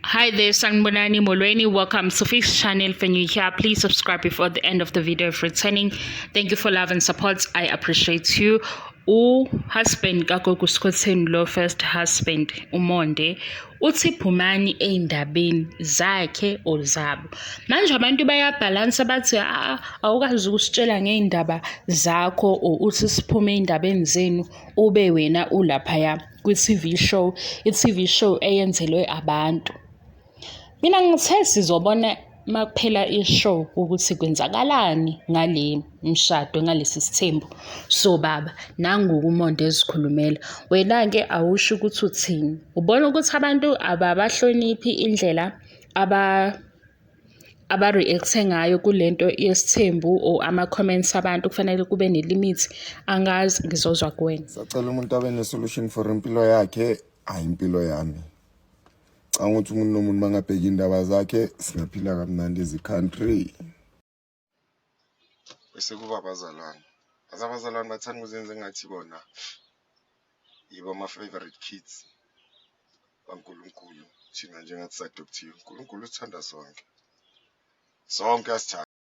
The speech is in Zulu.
Hi there, Sangbonani Molweni. Welcome to Fix channel. If you're new here, please subscribe before the end of the video. If returning, thank you for love and support. I appreciate you. Husband Gogo Skhotheni, lo first husband uMonde uthi phumani eindabeni zakhe ozabo. Manje abantu bayabhalansa bathi awukazi ukusitshela ngeindaba zakho uthi siphume eindabeni zenu ube wena ulaphaya kwi-TV show, i-TV show eyenzelwe abantu. Mina ngithe sizobona makuphela ishow ukuthi kwenzakalani ngale mshado ngalesi sithembu sobaba nangoku uMonde ezikhulumela. Wena-ke awusho ukuthi uthini? Ubona ukuthi abantu ababahloniphi indlela aba-react-e ngayo kulento yesithembu or ama-comments abantu kufanele kube ne-limit? Angazi, ngizozwa kuwena. Sacela umuntu abe ne-solution for impilo yakhe, hayi impilo yami. Ukuthi umuntu nomuntu mangabheka indaba zakhe singaphila kamnandi ezi country. Bese kuba abazalwane bathanda ukuzenza ngathi bona yibo ama favorite kids kaNkulunkulu. Thina njengathi sadopthiwe, uNkulunkulu uthanda sonke asithanda.